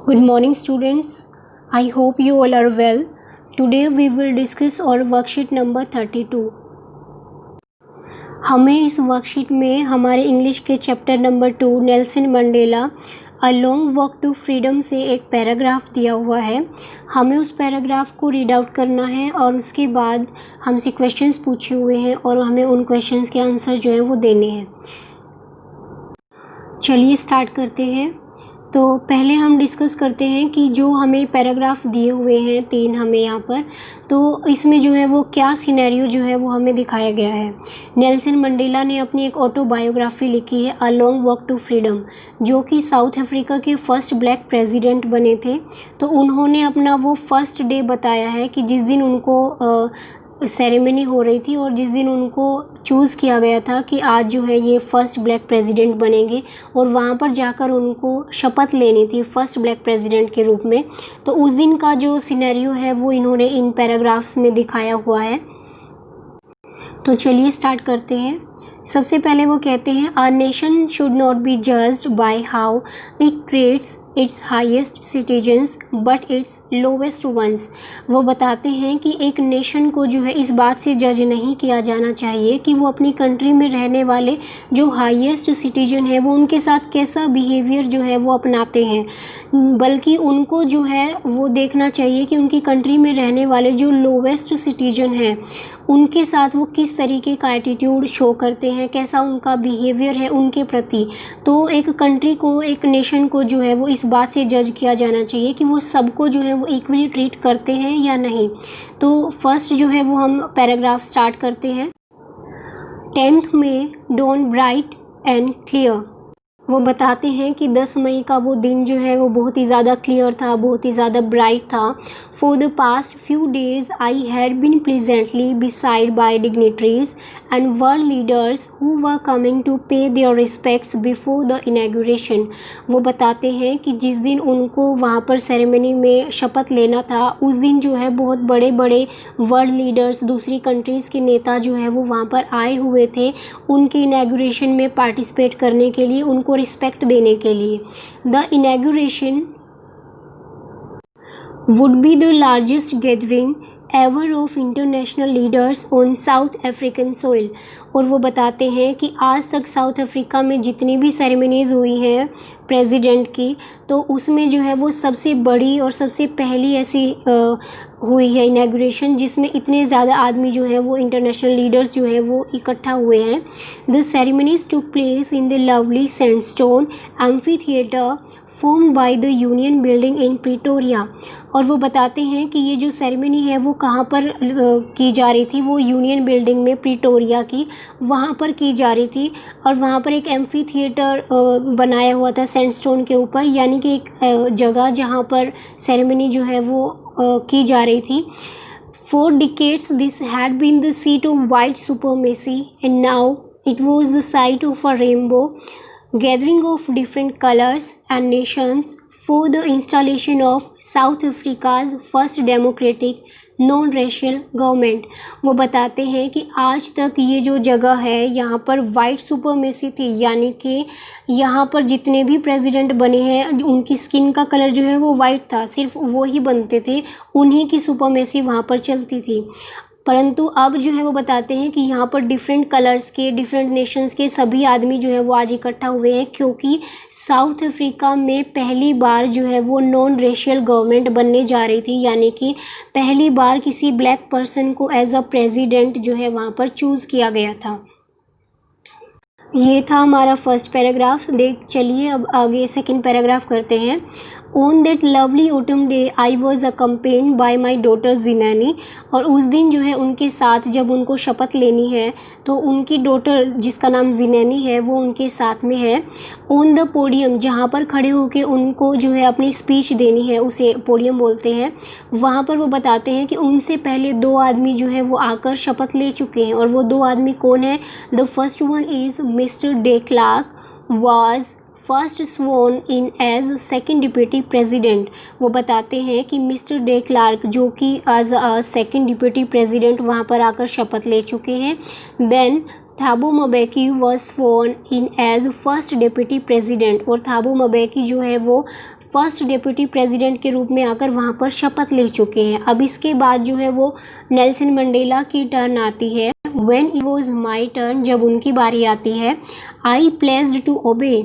Good morning students. I hope you all are well. Today we will discuss our worksheet number 32. हमें इस worksheet में हमारे English के chapter number 2 Nelson Mandela a long walk to freedom से एक paragraph दिया हुआ है। हमें उस पैराग्राफ को रीड आउट करना है और उसके बाद हमसे क्वेश्चंस पूछे हुए हैं और हमें उन क्वेश्चंस के आंसर जो है वो देने हैं। चलिए स्टार्ट करते हैं। तो पहले हम डिस्कस करते हैं कि जो हमें पैराग्राफ दिए हुए हैं 3 हमें यहाँ पर, तो इसमें जो है वो क्या सिनेरियो जो है वो हमें दिखाया गया है। नेल्सन मंडेला ने अपनी एक ऑटोबायोग्राफी लिखी है a long walk to freedom, जो कि साउथ अफ्रीका के फर्स्ट ब्लैक प्रेसिडेंट बने थे। तो उन्होंने अपना वो फर्स्ट डे बताया है कि जिस दिन उनको सेरेमनी हो रही थी और जिस दिन उनको चूज़ किया गया था कि आज जो है ये फर्स्ट ब्लैक प्रेसिडेंट बनेंगे और वहाँ पर जाकर उनको शपथ लेनी थी फर्स्ट ब्लैक प्रेसिडेंट के रूप में। तो उस दिन का जो सिनेरियो है वो इन्होंने इन पैराग्राफ्स में दिखाया हुआ है। तो चलिए स्टार्ट करते हैं। सबसे पहले वो कहते हैं our nation should not be judged by how it treats its highest citizens but its lowest ones. वो बताते हैं कि एक नेशन को जो है इस बात से जज नहीं किया जाना चाहिए कि वो अपनी कंट्री में रहने वाले जो हाईएस्ट सिटीजन है वो उनके साथ कैसा बिहेवियर जो है वो अपनाते हैं, बल्कि उनको जो है वो देखना चाहिए कि उनकी कंट्री में रहने वाले जो लोवेस्ट सिटीजन हैं उनके साथ वो किस तरीके का एटीट्यूड शो करते हैं, कैसा उनका बिहेवियर है उनके प्रति। तो एक कंट्री को, एक नेशन को जो है वो इस बात से जज किया जाना चाहिए कि वो सबको जो है वो इक्वली ट्रीट करते हैं या नहीं। तो फर्स्ट जो है वो हम पैराग्राफ स्टार्ट करते हैं। 10th में डॉन ब्राइट एंड क्लियर। वो बताते हैं कि 10 मई का वो दिन जो है वो बहुत ही ज़्यादा क्लियर था, बहुत ही ज़्यादा ब्राइट था। For the past few days I had been pleasantly beside by dignitaries and world leaders who were coming to pay their respects before the inauguration. वो बताते हैं कि जिस दिन उनको वहाँ पर सेरेमनी में शपथ लेना था उस दिन जो है बहुत बड़े बड़े वर्ल्ड लीडर्स, दूसरी कंट्रीज़ के नेता जो है वो वहाँ पर आए हुए थे उनके इनॉग्रेशन में पार्टिसिपेट करने के लिए, उनको रिस्पेक्ट देने के लिए। The inauguration would be the largest gathering ever of international leaders on south African soil. और वो बताते हैं कि आज तक साउथ अफ्रीका में जितनी भी सेरेमनीज़ हुई हैं प्रेसिडेंट की, तो उसमें जो है वो सबसे बड़ी और सबसे पहली ऐसी हुई है इनॉग्रेशन जिसमें इतने ज़्यादा आदमी जो है वो इंटरनेशनल लीडर्स जो है वो इकट्ठा हुए हैं। The ceremonies took place in the lovely sandstone amphi theatre formed by the union building in Pretoria. और वो बताते हैं कि ये जो सेरेमनी है वो कहाँ पर की जा रही थी, वो यूनियन बिल्डिंग में प्रिटोरिया की वहाँ पर की जा रही थी। और वहाँ पर एक एम्फी थिएटर बनाया हुआ था सैंडस्टोन के ऊपर, यानी कि एक जगह जहाँ पर सेरेमनी जो है वो की जा रही थी। For decades this had been the seat of white supremacy and now it was the site of a rainbow gathering of different colors and nations for the installation of South Africa's first democratic non-racial government। वो बताते हैं कि आज तक ये जो जगह है यहाँ पर वाइट सुपरमेसी थी, यानी कि यहाँ पर जितने भी प्रेसिडेंट बने हैं उनकी स्किन का कलर जो है वो वाइट था, सिर्फ वो ही बनते थे, उन्हीं की सुपरमेसी वहाँ पर चलती थी। परंतु अब जो है वो बताते हैं कि यहाँ पर डिफरेंट कलर्स के, डिफरेंट नेशंस के सभी आदमी जो है वो आज इकट्ठा हुए हैं, क्योंकि साउथ अफ्रीका में पहली बार जो है वो नॉन रेशियल गवर्नमेंट बनने जा रही थी, यानी कि पहली बार किसी ब्लैक पर्सन को एज अ प्रेसिडेंट जो है वहाँ पर चूज़ किया गया था। ये था हमारा फर्स्ट पैराग्राफ। चलिए अब आगे सेकंड पैराग्राफ करते हैं। On that lovely autumn day I was accompanied by my daughter Zenani. और उस दिन जो है उनके साथ जब उनको शपथ लेनी है तो उनकी डॉटर जिसका नाम जिनैनी है वो उनके साथ में है। ऑन द पोडियम, जहाँ पर खड़े होकर उनको जो है अपनी स्पीच देनी है उसे पोडियम बोलते हैं। वहाँ पर वो बताते हैं कि उनसे पहले 2 आदमी जो है वो आकर शपथ ले चुके हैं। और वो 2 आदमी कौन है? The first one is Mister De Klerk was first sworn in as second deputy president. वो बताते हैं कि मिस्टर डे क्लार्क जो कि एज सेकेंड डिप्यूटी प्रेसिडेंट वहाँ पर आकर शपथ ले चुके हैं। Then Thabo Mbeki was sworn in as first deputy president, और थाबो मबेकी जो है वो फर्स्ट डिप्टी प्रेसिडेंट के रूप में आकर वहाँ पर शपथ ले चुके हैं। अब इसके बाद जो है वो नेल्सन मंडेला की टर्न आती है। When it was my turn, जब उनकी बारी आती है, I pledged to obey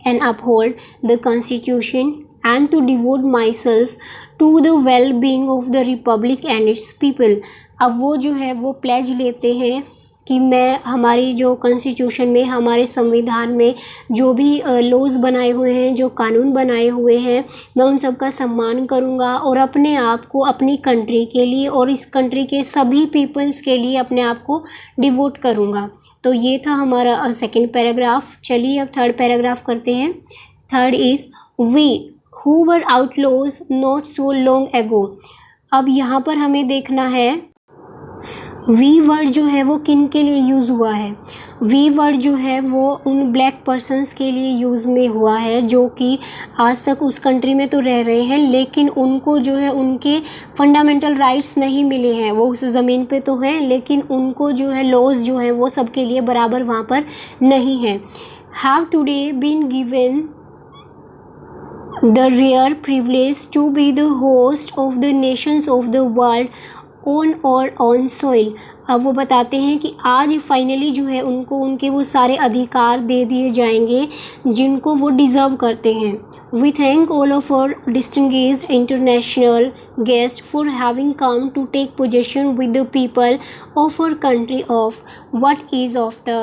and uphold the constitution and to devote myself to the well-being of the republic and its people। अब वो जो है वो प्लेज लेते हैं कि मैं हमारी जो कॉन्स्टिट्यूशन में, हमारे संविधान में जो भी लॉज बनाए हुए हैं, जो कानून बनाए हुए हैं, मैं उन सब का सम्मान करूँगा और अपने आप को अपनी कंट्री के लिए और इस कंट्री के सभी पीपल्स के लिए अपने आप को डिवोट करूँगा। तो ये था हमारा सेकंड पैराग्राफ। चलिए अब थर्ड पैराग्राफ करते हैं। Third is we who were outlaws not so long ago। अब यहाँ पर हमें देखना है वी वर्ड जो है वो किन के लिए यूज़ हुआ है। वी वर्ड जो है वो उन ब्लैक पर्सनस के लिए यूज़ में हुआ है जो कि आज तक उस कंट्री में तो रह रहे हैं, लेकिन उनको जो है उनके फंडामेंटल राइट्स नहीं मिले हैं। वो उस ज़मीन पे तो हैं, लेकिन उनको जो है लॉज जो है वो सबके लिए बराबर वहाँ पर नहीं है। Have today been given the rare privilege to be the host of the nations of the world on or on soil। अब वो बताते हैं कि आज फाइनली जो है उनको उनके वो सारे अधिकार दे दिए जाएंगे जिनको वो डिज़र्व करते हैं। We thank all of our distinguished international guests for having come to take possession with the people of our country of what is after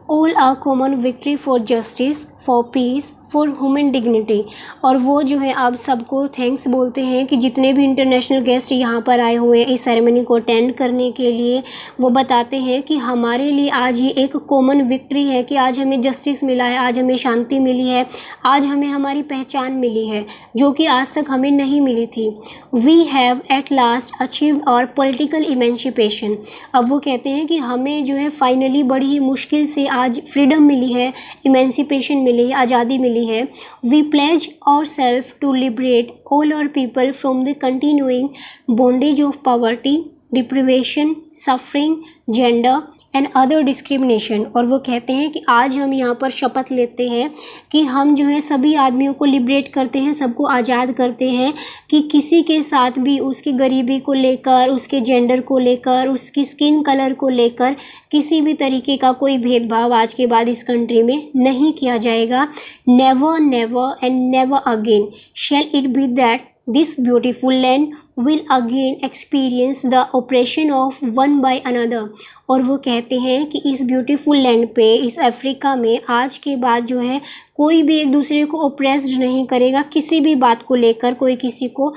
all a common victory for justice, for peace, for human dignity. और वो जो है आप सबको thanks बोलते हैं कि जितने भी इंटरनेशनल गेस्ट यहाँ पर आए हुए हैं इस सेरेमनी को अटेंड करने के लिए। वो बताते हैं कि हमारे लिए आज ये एक कॉमन विक्ट्री है कि आज हमें जस्टिस मिला है, आज हमें शांति मिली है, आज हमें हमारी पहचान मिली है जो कि आज तक हमें नहीं मिली थी। We have at last achieved our political emancipation. अब वो कहते हैं कि हमें जो है फाइनली बड़ी ही मुश्किल से आज फ्रीडम मिली है, इमेंसिपेशन मिली है, आज़ादी मिली है। We pledge our self to liberate all our people from the continuing bondage of poverty, deprivation, suffering, gender and other discrimination. और वो कहते हैं कि आज हम यहाँ पर शपथ लेते हैं कि हम जो है सभी आदमियों को लिबरेट करते हैं, सबको आज़ाद करते हैं कि किसी के साथ भी उसकी गरीबी को लेकर, उसके जेंडर को लेकर, उसकी स्किन कलर को लेकर किसी भी तरीके का कोई भेदभाव आज के बाद इस कंट्री में नहीं किया जाएगा। Never never and never again shall it be that this beautiful land will again experience the oppression of one by another। और वो कहते हैं कि इस ब्यूटीफुल लैंड पे, इस अफ्रीका में आज के बाद जो है कोई भी एक दूसरे को ओप्रेस्ड नहीं करेगा, किसी भी बात को लेकर कोई किसी को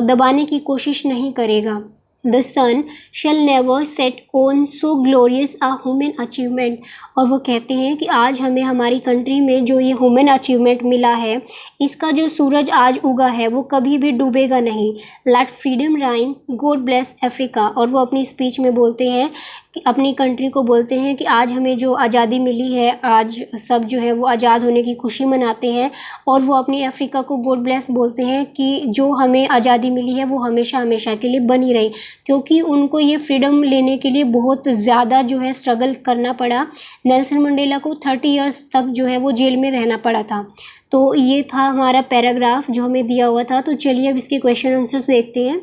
दबाने की कोशिश नहीं करेगा। The sun shall never set on so glorious a human achievement। और वो कहते हैं कि आज हमें हमारी कंट्री में जो ये ह्यूमन अचीवमेंट मिला है, इसका जो सूरज आज उगा है वो कभी भी डूबेगा नहीं। Let freedom reign, God bless Africa। और वो अपनी स्पीच में बोलते हैं कि अपनी कंट्री को बोलते हैं कि आज हमें जो आज़ादी मिली है, आज सब जो है वो आज़ाद होने की खुशी मनाते हैं। और वो अपनी अफ्रीका को गॉड ब्लेस बोलते हैं कि जो हमें आज़ादी मिली है वो हमेशा हमेशा के लिए बनी रही, क्योंकि उनको ये फ्रीडम लेने के लिए बहुत ज़्यादा जो है स्ट्रगल करना पड़ा। नेल्सन मंडेला को 30 इयर्स तक जो है वो जेल में रहना पड़ा था। तो ये था हमारा पैराग्राफ जो हमें दिया हुआ था। तो चलिए अब इसके क्वेश्चन आंसर्स देखते हैं।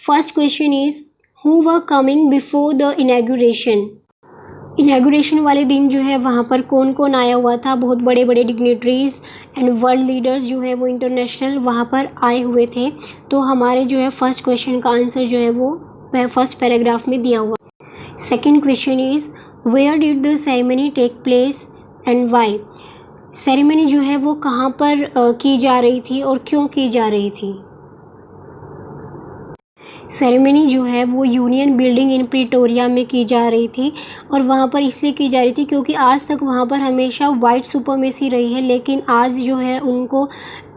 First question is who were coming before the inauguration. Inauguration वाले दिन जो है वहाँ पर कौन कौन आया हुआ था। बहुत बड़े बड़े डिग्नेटरीज़ एंड वर्ल्ड लीडर्स जो है वो इंटरनेशनल वहाँ पर आए हुए थे। तो हमारे जो है फर्स्ट क्वेश्चन का आंसर जो है वो फर्स्ट पैराग्राफ में दिया हुआ। Second question is where did the ceremony take place and why. Ceremony जो है वो कहाँ पर की जा रही थी और क्यों की जा रही थी। सेरेमनी जो है वो यूनियन बिल्डिंग इन प्रिटोरिया में की जा रही थी और वहाँ पर इसलिए की जा रही थी क्योंकि आज तक वहाँ पर हमेशा वाइट सुपरमेसी रही है, लेकिन आज जो है उनको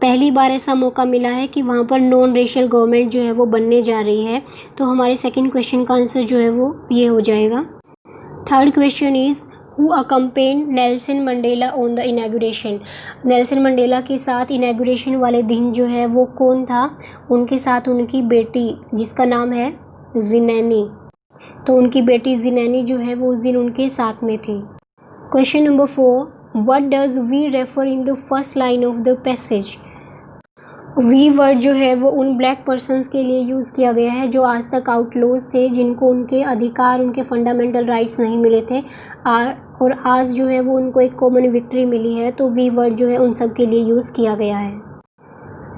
पहली बार ऐसा मौका मिला है कि वहाँ पर नॉन रेशियल गवर्नमेंट जो है वो बनने जा रही है। तो हमारे सेकंड क्वेश्चन का आंसर जो है वो ये हो जाएगा। Third question is who accompanied Nelson Mandela on the inauguration. Nelson Mandela के साथ इनॉग्रेशन वाले दिन जो है वो कौन था। उनके साथ उनकी बेटी जिसका नाम है ज़िनैनी। तो उनकी बेटी ज़िनैनी जो है वो उस दिन उनके साथ में थी। Question number 4 what does we refer in the first line of the passage. We word जो है वो उन ब्लैक पर्सन्स के लिए यूज़ किया गया है जो आज तक आउटलॉज थे, जिनको उनके अधिकार, उनके फंडामेंटल राइट्स नहीं मिले थे, और आज जो है वो उनको एक कॉमन विक्ट्री मिली है। तो वी वर्ड जो है उन सब के लिए यूज़ किया गया है।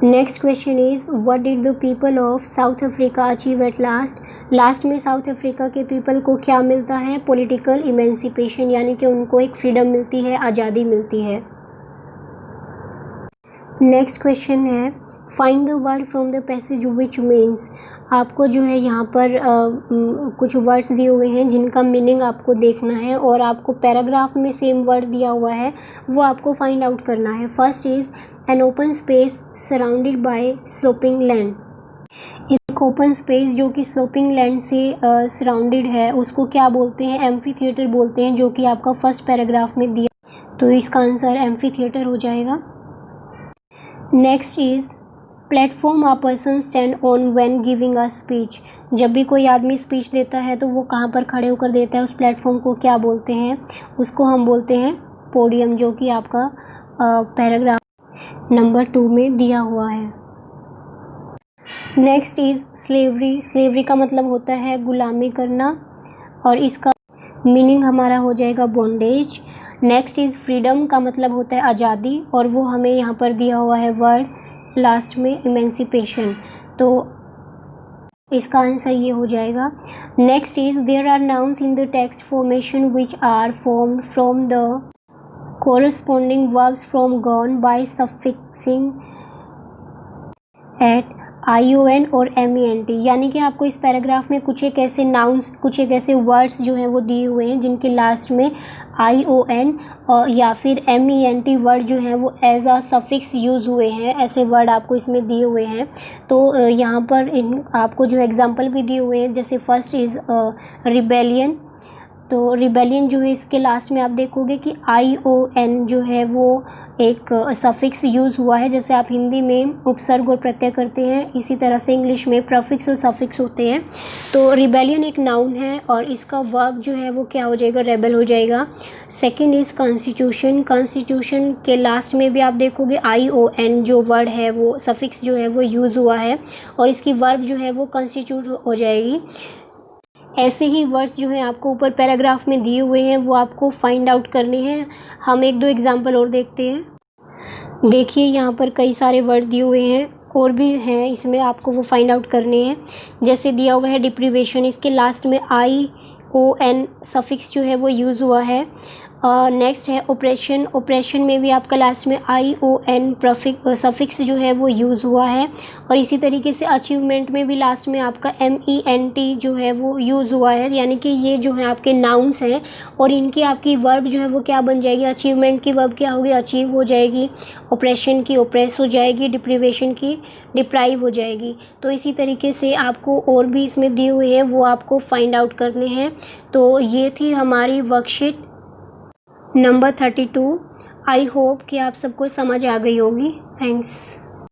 Next question is what did the people of south Africa achieve at last. Last में साउथ अफ्रीका के पीपल को क्या मिलता है? पॉलिटिकल इमेंसिपेशन, यानी कि उनको एक फ्रीडम मिलती है, आज़ादी मिलती है। नेक्स्ट क्वेश्चन है find the word from the passage which means. आपको जो है यहाँ पर कुछ वर्ड्स दिए हुए हैं जिनका मीनिंग आपको देखना है, और आपको पैराग्राफ में सेम वर्ड दिया हुआ है वो आपको फाइंड आउट करना है। First is an open space surrounded by sloping land. एक ओपन स्पेस जो कि स्लोपिंग लैंड से सराउंडेड है उसको क्या बोलते हैं? एम्फी थिएटर बोलते हैं, जो कि आपका फर्स्ट पैराग्राफ में दिया, तो इसका आंसर एम्फी थिएटर हो जाएगा। Next is platform uh person stand on when giving a speech. जब भी कोई आदमी स्पीच देता है तो वो कहाँ पर खड़े होकर देता है? उस प्लेटफॉर्म को क्या बोलते हैं? उसको हम बोलते हैं पोडियम, जो कि आपका पैराग्राफ नंबर 2 में दिया हुआ है। Next is slavery. स्लेवरी का मतलब होता है गुलामी करना, और इसका मीनिंग हमारा हो जाएगा बॉन्डेज। नेक्स्ट इज़ फ्रीडम का मतलब होता है आज़ादी, और वो हमें यहाँ पर दिया हुआ है वर्ड लास्ट में इमेंसिपेशन, तो इसका आंसर ये हो जाएगा। Next is there are nouns in the text formation which are formed from the corresponding verbs from gone by suffixing at ION और MENT। यानी कि आपको इस पैराग्राफ में कुछ एक ऐसे नाउन्स, कुछ एक ऐसे वर्ड्स जो हैं वो दिए हुए हैं जिनके लास्ट में ION और या फिर MENT वर्ड जो हैं वो एज अ सफिक्स यूज़ हुए हैं। ऐसे वर्ड आपको इसमें दिए हुए हैं। तो यहाँ पर इन आपको जो एग्जांपल भी दिए हुए हैं, जैसे फर्स्ट इज़ रिबेलियन। तो रिबेलियन जो है इसके लास्ट में आप देखोगे कि ION जो है वो एक सफिक्स यूज़ हुआ है। जैसे आप हिंदी में उपसर्ग और प्रत्यय करते हैं, इसी तरह से इंग्लिश में प्रफिक्स और सफिक्स होते हैं। तो रिबेलियन एक नाउन है और इसका वर्ब जो है वो क्या हो जाएगा? रेबल हो जाएगा। Second is constitution. कॉन्स्टिट्यूशन के लास्ट में भी आप देखोगे ION जो वर्ड है वो सफिक्स जो है वो यूज़ हुआ है, और इसकी वर्ब जो है वो कॉन्स्टिट्यूट हो जाएगी। ऐसे ही वर्ड्स जो हैं आपको ऊपर पैराग्राफ में दिए हुए हैं वो आपको फाइंड आउट करने हैं। हम एक दो एग्जांपल और देखते हैं। देखिए यहाँ पर कई सारे वर्ड दिए हुए हैं, और भी हैं इसमें, आपको वो फाइंड आउट करने हैं। जैसे दिया हुआ है डिप्रीवेशन, इसके लास्ट में ION सफिक्स जो है वो यूज़ हुआ है। नेक्स्ट है ओप्रेशन। ओप्रेशन में भी आपका लास्ट में ION सफिक्स जो है वो यूज़ हुआ है, और इसी तरीके से अचीवमेंट में भी लास्ट में आपका MENT जो है वो यूज़ हुआ है। यानी कि ये जो है आपके नाउन्स हैं, और इनकी आपकी वर्ब जो है वो क्या बन जाएगी? अचीवमेंट की वर्ब क्या होगी? अचीव हो जाएगी। ऑपरेशन की ओप्रेस हो जाएगी। डिप्रीवेशन की डिप्राइव हो जाएगी। तो इसी तरीके से आपको और भी इसमें दिए हुए हैं वो आपको फाइंड आउट करने हैं। तो ये थी हमारी वर्कशीट नंबर 32। आई होप कि आप सबको समझ आ गई होगी। थैंक्स।